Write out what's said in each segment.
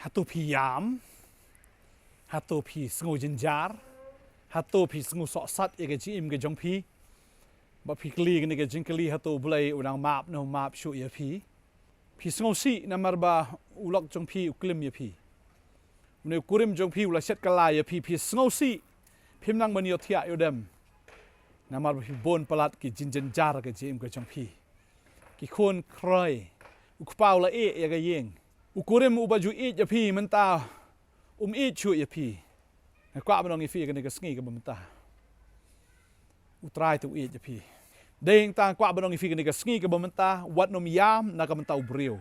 hatu piyam, hatu pi sengu jenjar, hatu pi sengu sok sat ya ke jim ke jong pi, ba pi kli ke ni ke jing kli hatu Blei unang map no map shu ya pi sengu si namar ba ulok jong pi uklim ya pi, ne kurim jong pi ula set kala ya pi sengu si, pim nang ban yo thia yo dem, namar ba pi bon palat ki jin jenjar ke jim ke jong pi, ki khon kroi, ukpau la ya ke yeng. Ukurim ubaju it ya pi mentah it chu ya pi. Kwa benong ifi kan ke sngi ke mentah. Utrai tu it ya pi. Deng tang kwa benong ifi kan ke sngi ke mentah wat nom yam na ka mentah ubriu.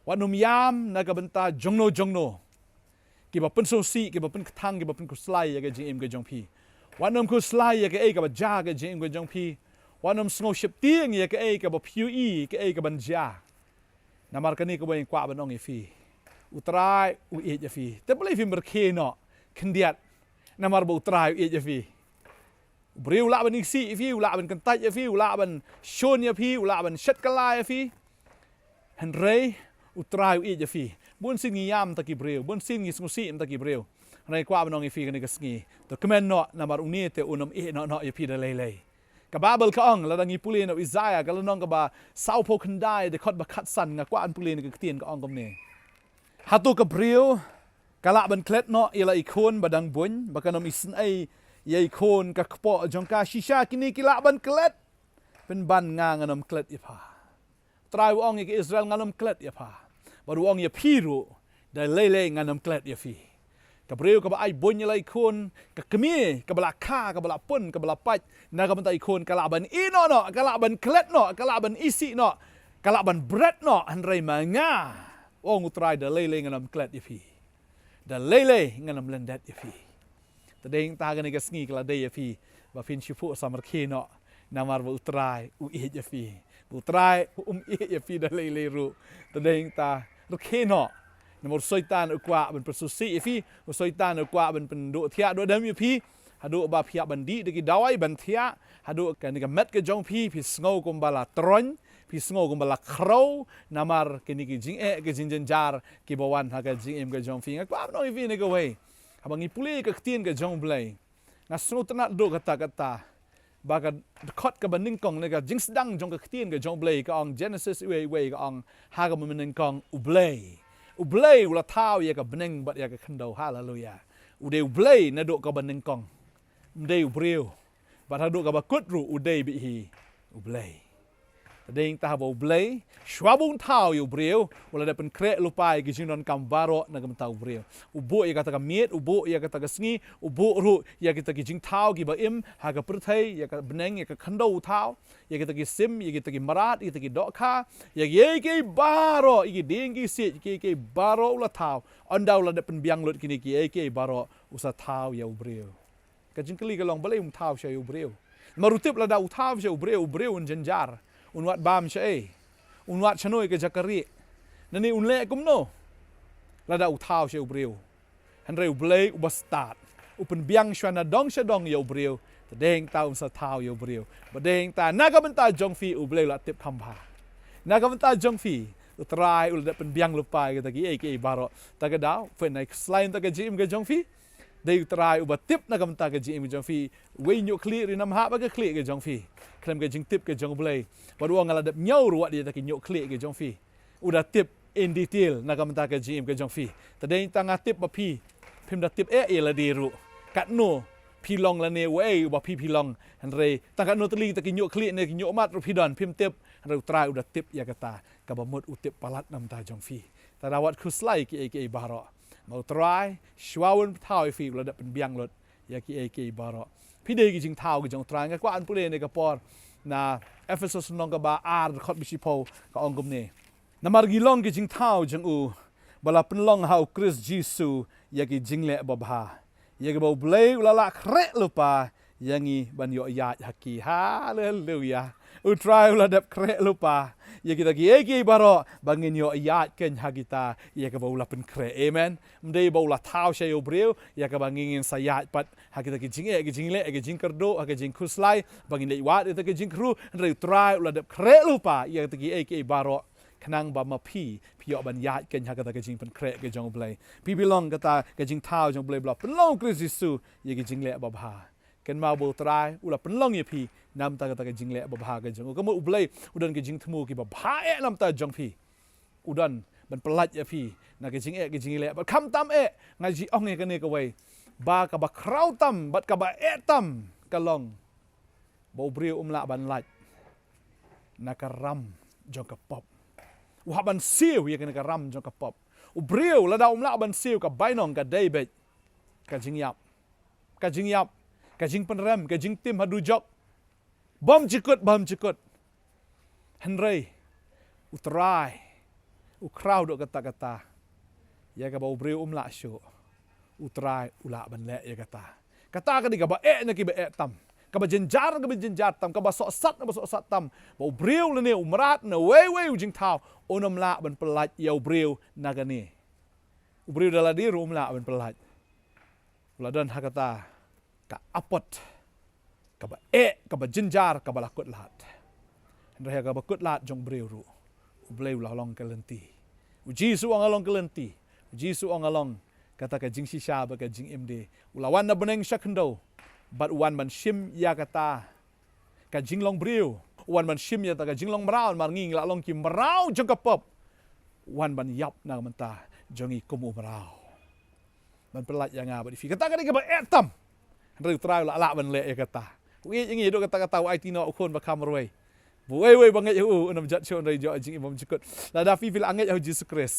Wat nom yam na ka mentah jongno. Ki ba pen so si ki ba pen thang ki ba pen kuslai ya ke jim ke jong pi. Wat nom kuslai ya ke ka ba ja ke jim ke jong pi. Wat nom sngo ship tieng ya ke ka ba piu ke ka ban ja. Namar kani ko boy kwa banong ifi utrai uit ya fi te boleh fi merke no kendiat namar bo utrai uit ya fi briu la ban isi ifi la ban kentat ya fi la ban shon ya fi la ban shet kala ya fi henrei utrai uit ya fi bun sin yam ta ki briu bun sin ngi smusi ta ki briu rai kwa banong ifi kani kasngi to kemen no namar uni te unam no ya fi da lei Kababel kaong la dangi pulin of Isaiah kalanong kaba sao po kendai de khot bakat san nga kwaan pulin ke tien kaong komne. Hatu kabriu kala ban klet no ila ikon badang bun bakanom isen ai ye ikon ka kpo jongka shisha kini kila ban klet pen ban nga nganom klet ipa. Trai wong ke Israel nganom klet ipa. Baru wong ye piru da lele nganom klet ya fi. Kabriu ka ba ay bon yala ikon ka kemi ka bala ka bala pun ka bala pat na ka banta ikon kalaban ino no kalaban klet no kalaban isi no kalaban bread no hanrei manga ong utrai da lele nganam klet yafi da lele nganam lendat yafi tadeng ta ga ni ka sngi kala de yafi ba fin shifu samar no namar ba utrai uit yafi utrai yafi da lele ru tadeng ta no Nomor soitan ukwa ben persusi ifi soitan ukwa ben penduk thia do dam ifi hadu ba phia bandi de ki dawai ban thia hadu kan ka met ke jong pi sngo kum bala tron pi sngo kum bala khro namar ke ni ki jing ke jin jar ki bawan ha ka jing em ke jong fi ngak no ifi ne ko we abang ipuli ke tien ke jong Blei na sngo tna do kata ba ka khot ka baning kong ne ka jing sedang jong ke tien ke jong Blei ka ong Jenesis we ka ong ha ka mening kong Blei Blei ula tau ya ka beneng bat ya ka khandau haleluya ude Blei na do ka beneng kong mdei ubriu bat hadu ka bakut ru ude bi hi Blei tadeng ta bo Blei shwabung tau yu briu ula da pen kre lupai ki jinon kambaro na gam tau briu ubo ya kata ka miet ubo ya kata ka sngi ubo ru ya kita ki jing tau ki ba im ha ka perthai ya ka beneng ya ka khandau tau ya kita ki sim ya kita ki marat ya kita ki dokha ya ye ki baro iki ding ki sit ki baro ula tau ondau la da pen biang lut kini ki baro usa tau ya ubriu ka jing kali ka long balai tau sha ubriu marutip la da tau sha ubriu un jenjar unwat bam sha unwat chanoi ke jakari nani unle kumno lada utau she ubriu hanrei Blei ubastat upen biang shwana dong shadong yo ubriu tadeng ta sa tau yo ubriu badeng ta naga benta jong fi Blei la tip Khambha naga benta jong fi utrai ul da pen biang lupai ke tagi baro taga dau fen nai slain taga jim ke jong fi dei utrai ubatip naga benta ke jim jong fi we nyu clear rinam ha ba ke clear ke jong fi klem ke jing tip ke jong Blei baru ngala dap nyau ruat dia taki nyok klik ke jong fi udah tip in detail na ka menta ke jim ke jong fi tadeng tanga tip ba pi pim da tip la di ru kat no pi long la ne we ba pi long hanre tanga no teli taki nyok klik ne nyok mat ru pi don pim tip hanre utrai udah tip ya kata ka ba mut utip palat nam ta jong fi tadawat khuslai ki baro mau try shwawun thau fi la da pen biang lot ya ki baro pi de ki jing thau ki jong try nga kwa an pule ne ka por na Ephesos nong ka ba khot bisipo ka ongom ne namar gilong ki jing thau jang u bala penlong hau Chris Jisu ya ki jingle babha ya ki bo Blei ulala kre lupa yangi ban yo ya haki haleluya utrai ula dap kre lupa ya kita ki baro bangin yo ya ken hagita ya ka bola pen kre amen mdei bola thau she yo breu ya ka bangin sayat pat hakita ki jingle ki jingkerdo ki jing kuslai bangin le wat itu ki jingkru re utrai ula dap kre lupa ya kita ki baro kenang ba ma pi yo ban ya ken ha kata ke jing pen krek ke jong blei pi bilong kata ke jing thao jong blei bla penlong Kristus Yesus ye ke jing le ba bha ken ma bo trai ula penlong ye pi nam ta kata ke jing le ba bha ke jong ko mo blei udan ke jing thmu ki ba bha e nam ta jong pi udan ban pelat ye pi na ke jing le ba kham tam e ngai ji ong e ke ne ka wei ba ka ba krau tam bat ka ba e tam kalong bo brio la ban lat nakaram jong ka pop wa ban siu ye kena ram jong ka pop u brio la da la ban siu ka bainong ka david ka jing yap ka jing penrem ka jing tim hadu jok bom jikut henry utrai u crowd do kata ya ka ba u brio la syo utrai ula ban le ya kata ka di ka ba na ki ba tam ka ba jenjar tam ka ba so sat tam ba briu le ne umrat na we jing thao onom la ban pelat ya briu na ka ni briu dala di rum la ban pelat uladan hakata ka apot ka ba jenjar ka ba lakut lat ndra ka ba kut lat jong briu ru blei la long ka lenti jisu ang along ka lenti jisu ang along kata ka jing shisha ba ka jing md ulawan na beneng shakndo but wan man shim ya kata ka jinglong briu wan man shim ya ta ka jinglong mrao mar nging la long ki mrao jong ka pop wan man yap na menta jongi kumu mrao man pelat ya nga ba di kata ka ni ka ba etam reu trai la ban le ya kata wi ngi do kata it no khon ba kamroi we banget yu nam jat chon dai jo jing imam jikut la da fi fil anget yu Jesus Christ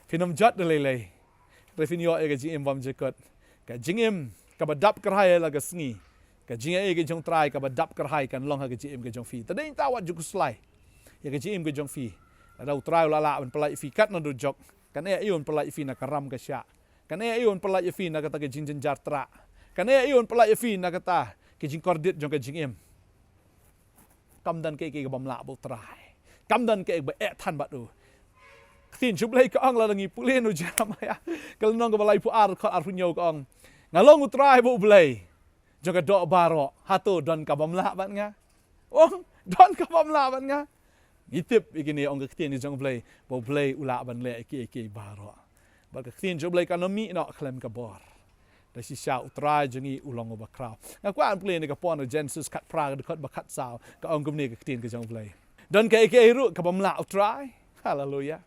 finam jat de le refinio ya ka jing imam jikut ka jing im ka ba dap kerhai la ga sngi ka jinga e ke jong trai ka ba dap kerhai kan long ha ke jim ke jong fi tadeng ta wat juk slai ya ke jim ke jong fi la trai la ban pelai fi kat na do jok kan e ion pelai fi na karam ka sya kan e ion pelai fi na kata ke jing jar tra kan e ion pelai fi na kata ke jing kordit jong ke jing im kam dan ke bam la bo trai kam dan ke ba e than ba do tin chublai ka ang la ngi pulen u jam ya kal nong ka balai pu ar pu nyo ka ang ngalong utrai bo blei jong ka dok baro hatu don ka bamla ban nga don ka bamla ban nga gitip igini ong ka tin jong blei bo blei ula ban le ki baro ba ka tin jong blei ka no mi no klem ka bor da si sha utrai jongi ulong ba kraw nga kwa an play ni ka pon Jenesis kat pra ka ba kat saw ka ong kumni ka tin ka jong blei don ka ru ka bamla utrai hallelujah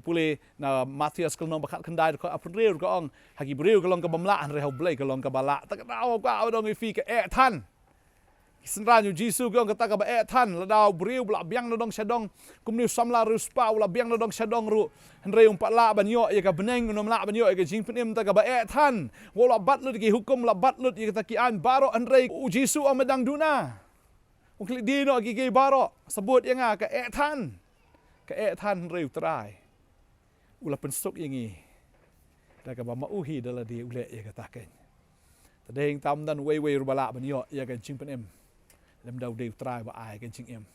pule na Mathaios kalong bakat kendai ko april ko ong hagi breu kalong ka bamlaan reho blei kalong ka bala tak daw ko dong fi ka than senran yu jisu ko kata ka ba than la daw breu bla biang no dong sadong kumni samla ruspa la biang no dong sadong ru henre umpat la ban yo ya ka beneng no la ban yo ka jing penim ta ka ba than wala bat lut ki hukum la bat lut ya ka ki an baro henre jisu ang medang duna ukli di no ki baro sebut yang ka than henre utrai ula pensuk yangi da ka ba mauhi dala di ule ya kataken tadeng tam dan we rubala ban yo ya ka jing penem lem dau de trai ba ai ka jing em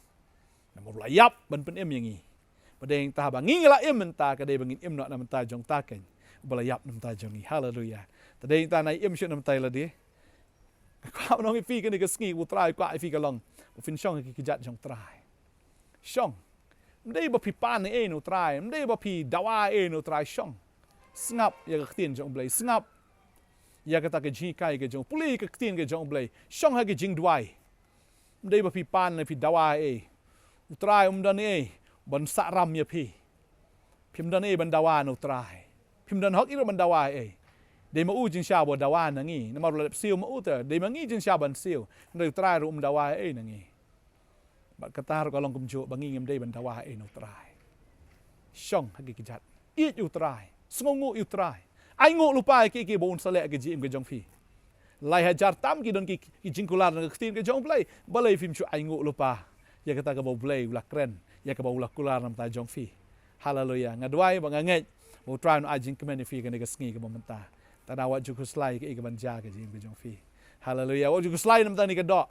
na mo layap ban penem yangi padeng ta ba ngi la em menta ka de bangin em no na menta jong ta ken bala yap nam ta jongi hallelujah tadeng ta nai em shun nam tai la di ka no ngi fi ka ni ka ski u trai kwa fi ka long fin shong ki jat jong trai shong mdei ba pi pan e no trai mdei ba pi dawa e no trai shong snap ya ka tin jong blei snap ya ka ta ke ji kai ke jong puli ka tin ke jong blei shong ha ke jing dwai mdei ba pi pan ne pi dawa e utrai dan e ban sa ram ya pi pim dan e ban dawa no trai pim dan hok iro ban dawa e de ma u jing sha bo dawa na ngi na ma lep siu ma u te de ma ngi jing sha ban siu ndei trai ru dawa e na ngi ba katar ko long kumju bangi ngem dei ban dawa e no trai shong hagi kijat it u trai sngongu u trai ai ngo lupa ki bon sale ke jim ke jong fi lai hajar tam ki don ki jingkular na tin ke jong play balai film chu ai ngo lupa ya kata ka bo blei ula kren ya ka bo ula kular nam ta jong fi hallelujah ngadwai ba nganget bo try no ajing kemen fi ke ne ka sngi ke momenta ta dawa ju ku slai ke ban ja ke jim ke jong fi hallelujah wo ju ku slai nam ta ni ka do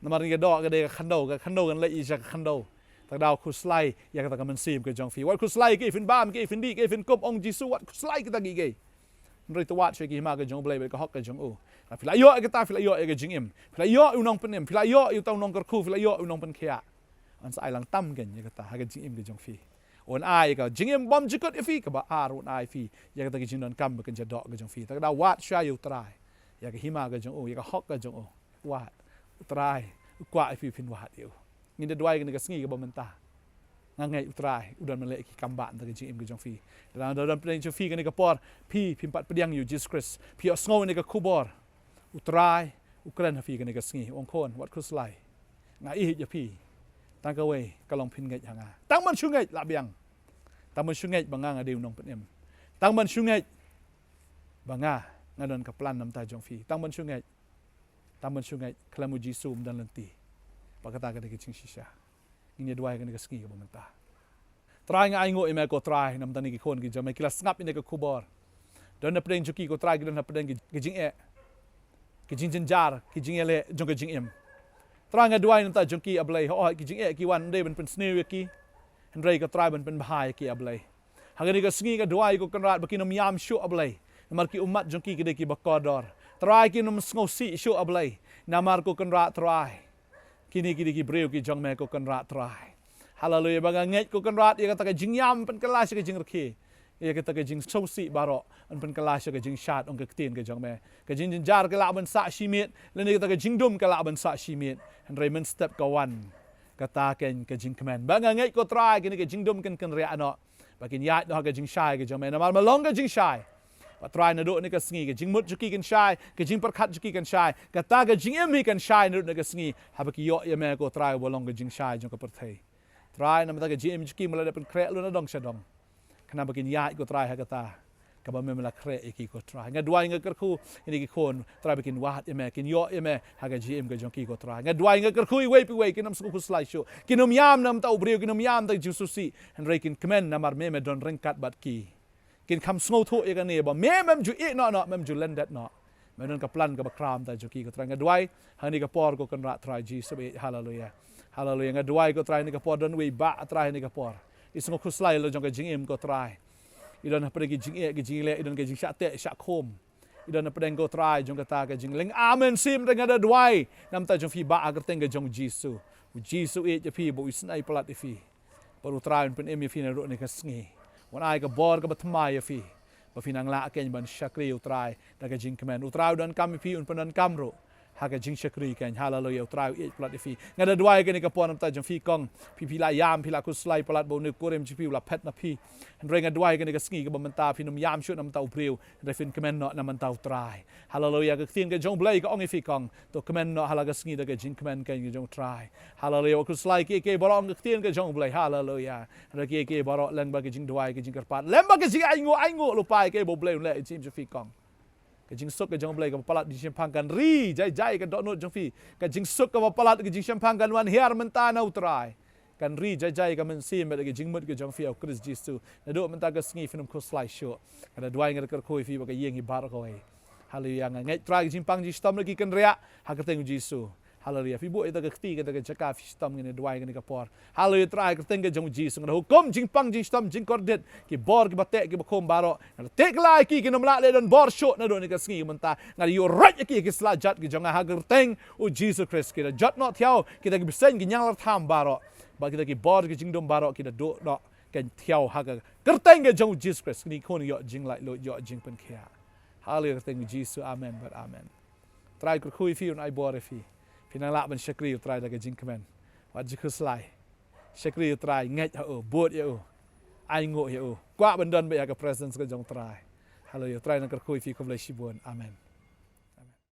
namar ni do ka de khando kan le i jak khando ta daw ku slai ya ka man sim ke jong fi wat ku slai ke fin bam ke fin di ke fin kop ong jisu wat ku slai ka ta gi ge nri to wat che ki ma ke jong blei be ka hok ke jong u la fila yo ke ta fila yo ke jing im fila yo u nong penem fila yo u tong nong kar khu fila yo u nong pen khia an sai lang tam kan ya kata haga jing im ke jong fi on ai ka jing im bom jikot fi ka ba on ai fi ya kata ke jing don kam kan ja dok ke jong fi ta da wat sha yu trai ya ke hima ke jong ya ka hok ke jong wat trai kwa fi pin wat yu ni de dwai ke ka sngi ke bom ta ngai utrai udan mele ki Khambha ta ke jing im ke jong fi dalam plen jong fi ke ni ka por pi pimpat pediang yu Jesus Christ pi osngau ni ka Khubor utrai ukran fi ke ni ka sngi ong khon wat khuslai ngai ya pi tang ka we ka long pin ngai hanga tang man shu ngai la biang tang man shu ngai banga ngadiu nong penem tang man shu ngai banga ngadon ka plan nam ta jong fi tang man shu ngai klamu jisum dan lenti pakata ka de ching shisha ini dua yang ni keski ke bamenta try ngai ngo ime ko try nam tani ki khon ki jamai kila ngap ine ka Khubor don na pren juki ko try don na pren ki jing e ki jing jar ki jing ele jong ki jing em try ngai dua nam ta jong ki ablai ho ki jing e ki wan de ben pen snew ki hendrai ka try ben pen bahai ki ablai hagani ka sngi ka dua ko kanrat bakinam yam shu ablai namar ki umat jong ki de ki bakodor try ki nam sngo si shu ablai namar ko kanrat try kini ki breu ki jong me ko kan rat trai hallelujah banga nget ko kan rat ya kata ka jing yam pen kelas ka jing rkhe ya kata ka jing sosi baro an pen kelas ka jing shat ong ka tin ka jong me ka jing jar ka la ban sa shimit len kata ka jing dum ka la ban sa shimit and raymond step ka wan kata ken ka jing command banga nget ko trai kini ka jing dum kan ria ano bakin yat no ka jing shai ka jong me na mal malong ka jing shai try na do ni ka sngi ka jing mut juki kan shai ka jing perkhat juki kan shai ka ta ka jing em hi kan shai na ka sngi habaki yo ye me ko try bolong ka jing shai jong ka perthei try na mata ka jing em juki mala pen kre lu na dong shadong kana bakin ya ko try ha ka ta ka ba me mala kre ki ko try nga duai nga kerku ini ki khon try bakin wat ye me kin yo ye me ha ka jing em ka jong ki ko try nga duai nga kerku i wei pi wei kinam su ku slide show kinom yam nam ta ubriu kinom yam ta jususi and rekin command namar me don ringkat bat ki kin kam sngo thu e ka ne ba mem ju e no mem ju lendet no menon ka plan ka ba kram ta ju ki ko trang dwai hani ka por ko kan ra try Jesus hallelujah hallelujah nga dwai ko try ni ka por don we ba try ni ka por isngo khuslai lo jong ka jing em ko try idon na pre ki jing e ki jing le idon ka jing sha te sha khom idon na pre ko try jong ka ta ka jing leng amen sim nga da dwai nam ta jong fi ba agar teng ka jong Jesus e je fi bo isnai plat fi paru try pen em fi na ro ni ka sngi wan ai ka bor ka Mathaios fi ba finang la ken ban shakri utrai da ka jing command utrai don kam fi un panan kamro ha ka jing shakri ken hallelujah utrai e plat fi ngada dwai ken ka pon ta jong fi kong pi la yam pi la ku slai plat bo ne korem chi pi la pet na pi ren dwai ken ka sngi ka bamanta fi num yam shut nam ta upreu da fin command no nam ta utrai hallelujah ka tin ka jong Blei ka ong fi kong to command no hala ka sngi da ka jing command ken ka jong try hallelujah ku slai ke borong ka tin ka jong Blei hallelujah ra ke borok leng ba ka jing dwai ka jing karpat lem ba ka jing ai ngo lupai ke bo Blei le jim fi kong ka jing sok ka jong Blei ka palat di Shaphang kan ri jai ka dot jong fi ka jing sok ka palat ka jing Shaphang kan wan her menta na utrai kan ri jai ka men sim ba ka jing mut ka jong fi au Chris Jesus na do menta ka sngi finum ko slide show kada dwai ngar kar khoi fi ba ka yeng hi bar ko ai hallelujah ngai try jing pang ji stom lagi kan ria ha ka teng Jesus hallelujah fi bu ita ka kti ka ka jaka fi stom ngene dwai ngene ka por hallelujah try ka teng ka jong Jesus ngada hukum jing pang jing stom jing kordet ki bor ki batek ki bakom baro na tek lai ki nom la le don bor shot na do ni ka sngi menta ngada yo right ki slajat ki jong ha ka teng o Jesus Christ ki da jot not thiau ki da ki besen ki nyang tham baro ba ki da ki bor ki jing dom baro ki da do no ken thiau ha ka teng ka jong Jesus Christ ni kon yo jing lai lo yo jing pen khia hallelujah teng Jesus amen but amen try ka khui fi un ai bor fi pinang la ban shakri try da ka jing command wat ji khuslai shakri try ngai ha o bot ya o ai ngo ya o kwa ban don ba ya ka presence ka jong try hallelujah try na ka khui fi kom le shibon amen